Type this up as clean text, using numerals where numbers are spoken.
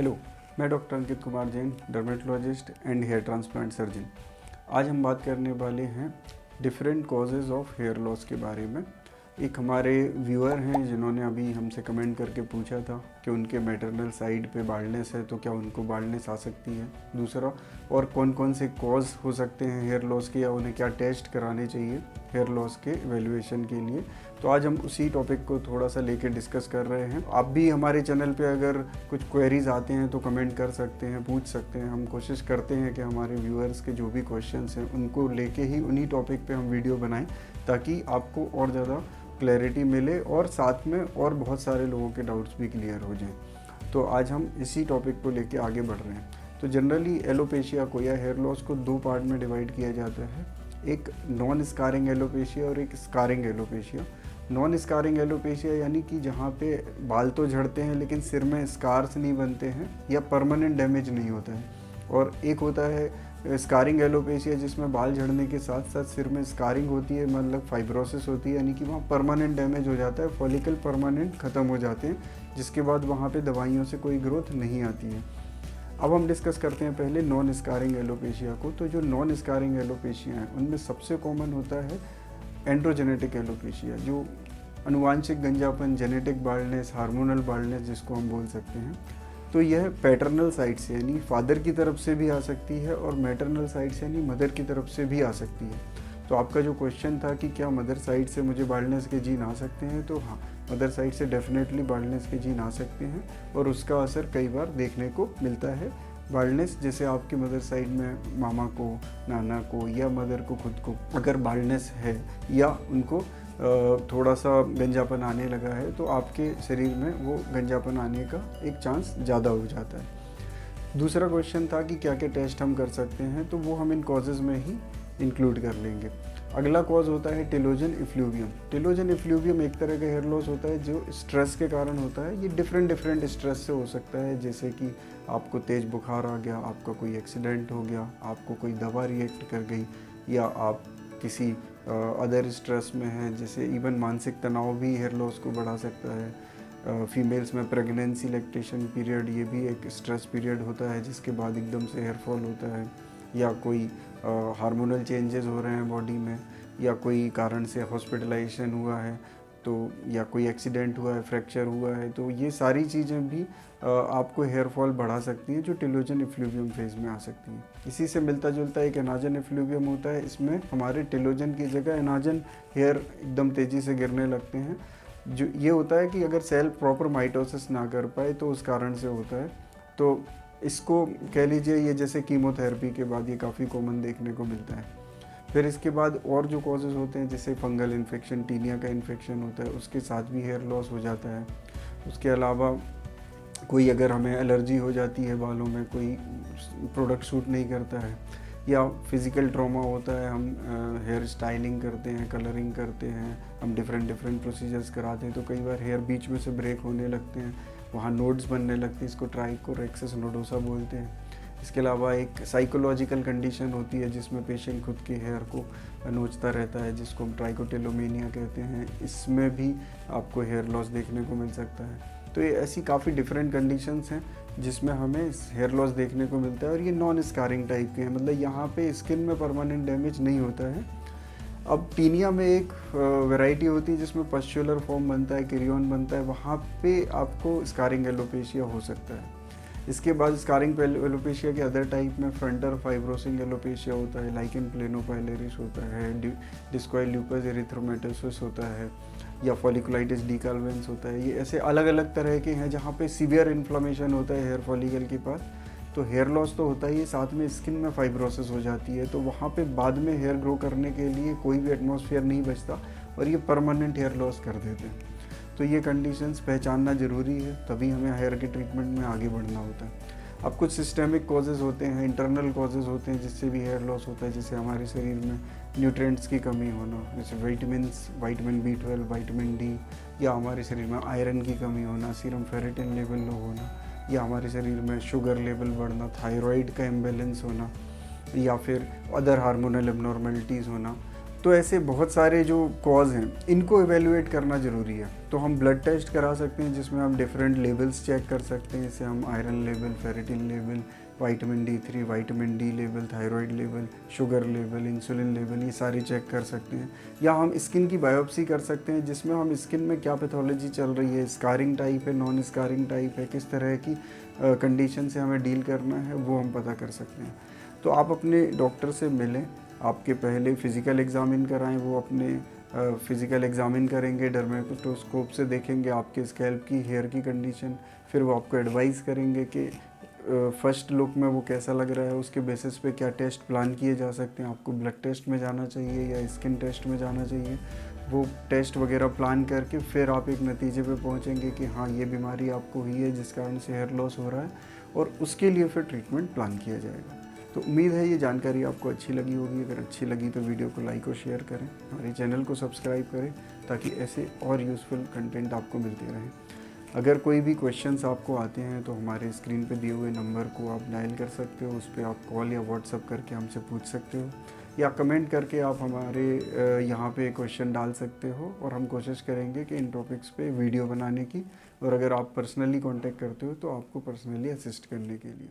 Hello, मैं doctor Ankit Kumar Jain, dermatologist and hair transplant surgeon. आज हम बात करने वाले हैं different causes of hair loss के बारे में। एक हमारे व्यूअर हैं जिन्होंने अभी हमसे कमेंट करके पूछा था कि उनके मैटरनल साइड पे बाल्डनेस है, तो क्या उनको बाल्डनेस आ सकती है। दूसरा, और कौन कौन से कॉज हो सकते हैं हेयर लॉस के, या उन्हें क्या टेस्ट कराने चाहिए हेयर लॉस के एवेल्युएशन के लिए। तो आज हम उसी टॉपिक को थोड़ा सा लेके डिस्कस कर रहे हैं। आप भी हमारे चैनल पे अगर कुछ क्वेरीज आते हैं तो कमेंट कर सकते हैं, पूछ सकते हैं। हम कोशिश करते हैं कि हमारे व्यूअर्स के जो भी क्वेश्चंस हैं उनको लेके ही उन्हीं टॉपिक पे हम वीडियो बनाएं, ताकि आपको और ज़्यादा क्लैरिटी मिले और साथ में और बहुत सारे लोगों के डाउट्स भी क्लियर हो जाएं। तो आज हम इसी टॉपिक को लेके आगे बढ़ रहे हैं। तो जनरली एलोपेशिया को या हेयर लॉस को दो पार्ट में डिवाइड किया जाता है, एक नॉन स्कारिंग एलोपेशिया और एक scarring alopecia. Non scarring alopecia यानी कि जहाँ पे बाल तो झड़ते हैं लेकिन सिर में स्कार्स नहीं बनते हैं या परमानेंट डैमेज नहीं होता है। और एक होता है स्कारिंग एलोपेशिया जिसमें बाल झड़ने के साथ साथ सिर में स्कारिंग होती है, मतलब फाइब्रोसिस होती है, यानी कि वहाँ परमानेंट डैमेज हो जाता है, फॉलिकल परमानेंट ख़त्म हो जाते हैं, जिसके बाद वहाँ पे दवाइयों से कोई ग्रोथ नहीं आती है। अब हम डिस्कस करते हैं पहले नॉन स्कारिंग एलोपेशिया को। तो जो नॉन स्कारिंग एलोपेशिया हैं उनमें सबसे कॉमन होता है एंड्रोजेनेटिक एलोपेशिया, जो अनुवांशिक गंजापन, जेनेटिक बाल्डनेस, हार्मोनल बाल्डनेस जिसको हम बोल सकते हैं। तो यह पैटर्नल साइड से यानी फादर की तरफ से भी आ सकती है और मैटरनल साइड से यानी मदर की तरफ से भी आ सकती है। तो आपका जो क्वेश्चन था कि क्या मदर साइड से मुझे बाल्डनेस के जीन आ सकते हैं, तो हाँ, मदर साइड से डेफिनेटली बाल्डनेस के जीन आ सकते हैं और उसका असर कई बार देखने को मिलता है। बाल्डनेस जैसे आपकी मदर साइड में मामा को, नाना को या मदर को खुद को अगर बाल्डनेस है या उनको थोड़ा सा गंजापन आने लगा है, तो आपके शरीर में वो गंजापन आने का एक चांस ज़्यादा हो जाता है। दूसरा क्वेश्चन था कि क्या क्या टेस्ट हम कर सकते हैं, तो वो हम इन कॉजेज़ में ही इंक्लूड कर लेंगे। अगला कॉज होता है टेलोजन इफ्लूवियम। टेलोजन इफ्लूवियम एक तरह का हेयर लॉस होता है जो स्ट्रेस के कारण होता है। ये डिफरेंट स्ट्रेस से हो सकता है, जैसे कि आपको तेज़ बुखार आ गया, आपका कोई एक्सीडेंट हो गया, आपको कोई दवा रिएक्ट कर गई, या आप किसी अदर स्ट्रेस में है, जैसे इवन मानसिक तनाव भी हेयर लॉस को बढ़ा सकता है। फीमेल्स में प्रेगनेंसी, लैक्टेशन पीरियड, ये भी एक स्ट्रेस पीरियड होता है जिसके बाद एकदम से हेयर फॉल होता है, या कोई हार्मोनल चेंजेस हो रहे हैं बॉडी में, या कोई कारण से हॉस्पिटलाइजेशन हुआ है, तो या कोई एक्सीडेंट हुआ है, फ्रैक्चर हुआ है, तो ये सारी चीज़ें भी आपको हेयर फॉल बढ़ा सकती हैं, जो टेलोजन इफ्लूवियम फेज में आ सकती हैं। इसी से मिलता जुलता एक एनाजन इफ्लूवियम होता है। इसमें हमारे टेलोजन की जगह एनाजन हेयर एकदम तेज़ी से गिरने लगते हैं। जो ये होता है कि अगर सेल प्रॉपर माइटोसिस ना कर पाए तो उस कारण से होता है। तो इसको कह लीजिए ये जैसे कीमोथेरेपी के बाद ये काफ़ी कॉमन देखने को मिलता है। फिर इसके बाद और जो कॉजेज़ होते हैं, जैसे फंगल इन्फेक्शन, टीनिया का इन्फेक्शन होता है, उसके साथ भी हेयर लॉस हो जाता है। उसके अलावा कोई अगर हमें एलर्जी हो जाती है, बालों में कोई प्रोडक्ट सूट नहीं करता है, या फिज़िकल ट्रॉमा होता है, हम हेयर स्टाइलिंग करते हैं, कलरिंग करते हैं, हम डिफरेंट प्रोसीजर्स कराते हैं, तो कई बार हेयर बीच में से ब्रेक होने लगते हैं, वहाँ नोड्स बनने लगते हैं, इसको ट्राइकोरेक्सिस नोडोसा बोलते हैं। इसके अलावा एक साइकोलॉजिकल कंडीशन होती है जिसमें पेशेंट खुद के हेयर को नोचता रहता है, जिसको हम ट्राइकोटिलोमेनिया कहते हैं। इसमें भी आपको हेयर लॉस देखने को मिल सकता है। तो ये ऐसी काफ़ी डिफरेंट कंडीशंस हैं जिसमें हमें हेयर लॉस देखने को मिलता है, और ये नॉन स्कारिंग टाइप के हैं, मतलब यहाँ पे स्किन में परमानेंट डैमेज नहीं होता है। अब टीनिया में एक वैरायटी होती है जिसमें पस्चुलर फॉर्म बनता है, किरियन बनता है, वहाँ पे आपको स्कारिंग एलोपेशिया हो सकता है। इसके बाद स्कारिंग एलोपेशिया के अदर टाइप में फ्रंटर फाइब्रोसिंग एलोपेशिया होता है, लाइकेन प्लेनोपाइलेरिस होता है, डिस्कॉइल ल्यूपस एरिथ्रोमेटोसिस होता है, या फॉलिकुलाइटिस डिकाल्वेंस होता है। ये ऐसे अलग अलग तरह के हैं जहाँ पे सीवियर इन्फ्लेमेशन होता है हेयर फॉलिकल के पास। तो हेयर लॉस तो होता ही है, साथ में स्किन में फाइब्रोसिस हो जाती है, तो वहाँ पे बाद में हेयर ग्रो करने के लिए कोई भी एटमॉस्फेयर नहीं बचता और ये परमानेंट हेयर लॉस कर देते हैं। तो ये कंडीशंस पहचानना ज़रूरी है, तभी हमें हेयर के ट्रीटमेंट में आगे बढ़ना होता है। अब कुछ सिस्टेमिक कॉजेज़ होते हैं, इंटरनल कॉजेज़ होते हैं जिससे भी हेयर लॉस होता है, जैसे हमारे शरीर में न्यूट्रिएंट्स की कमी होना, जैसे विटामिन B12, विटामिन D, या हमारे शरीर में आयरन की कमी होना, सीरम फेरेटिन लेवल लो होना, या हमारे शरीर में शुगर लेवल बढ़ना, थायराइड का इम्बैलेंस होना, या फिर अदर हार्मोनल एबनॉर्मलिटीज़ होना। तो ऐसे बहुत सारे जो कॉज हैं इनको एवेल्युएट करना ज़रूरी है। तो हम ब्लड टेस्ट करा सकते हैं जिसमें हम डिफरेंट लेवल्स चेक कर सकते हैं, जैसे हम iron level, ferritin level, vitamin D3, vitamin D level, thyroid level, sugar level, insulin level, ये सारी चेक कर सकते हैं। या हम स्किन की बायोप्सी कर सकते हैं जिसमें हम स्किन में क्या पैथोलॉजी चल रही है, स्कारिंग टाइप है, नॉन स्कारिंग टाइप है, किस तरह की कंडीशन से हमें डील करना है वो हम पता कर सकते हैं। तो आप अपने डॉक्टर से मिलें, आपके पहले फ़िज़िकल एग्ज़ामिन कराएं, वो अपने फ़िज़िकल एग्ज़ामिन करेंगे, डर्मेटोस्कोप से देखेंगे आपके स्कैल्प की, हेयर की कंडीशन, फिर वो आपको एडवाइस करेंगे कि फ़र्स्ट लुक में वो कैसा लग रहा है, उसके बेसिस पे क्या टेस्ट प्लान किए जा सकते हैं, आपको ब्लड टेस्ट में जाना चाहिए या स्किन टेस्ट में जाना चाहिए। वो टेस्ट वगैरह प्लान करके फिर आप एक नतीजे पे पहुंचेंगे कि हाँ ये बीमारी आपको हुई है जिस कारण से हेयर लॉस हो रहा है, और उसके लिए फिर ट्रीटमेंट प्लान किया जाएगा। तो उम्मीद है ये जानकारी आपको अच्छी लगी होगी। अगर अच्छी लगी तो वीडियो को लाइक और शेयर करें, हमारे चैनल को सब्सक्राइब करें ताकि ऐसे और यूज़फुल कंटेंट आपको मिलते रहें। अगर कोई भी क्वेश्चंस आपको आते हैं तो हमारे स्क्रीन पे दिए हुए नंबर को आप डायल कर सकते हो, उस पर आप कॉल या व्हाट्सअप करके हमसे पूछ सकते हो, या कमेंट करके आप हमारे यहाँ पे क्वेश्चन डाल सकते हो, और हम कोशिश करेंगे कि इन टॉपिक्स पे वीडियो बनाने की, और अगर आप पर्सनली कांटेक्ट करते हो तो आपको पर्सनली असिस्ट करने के लिए।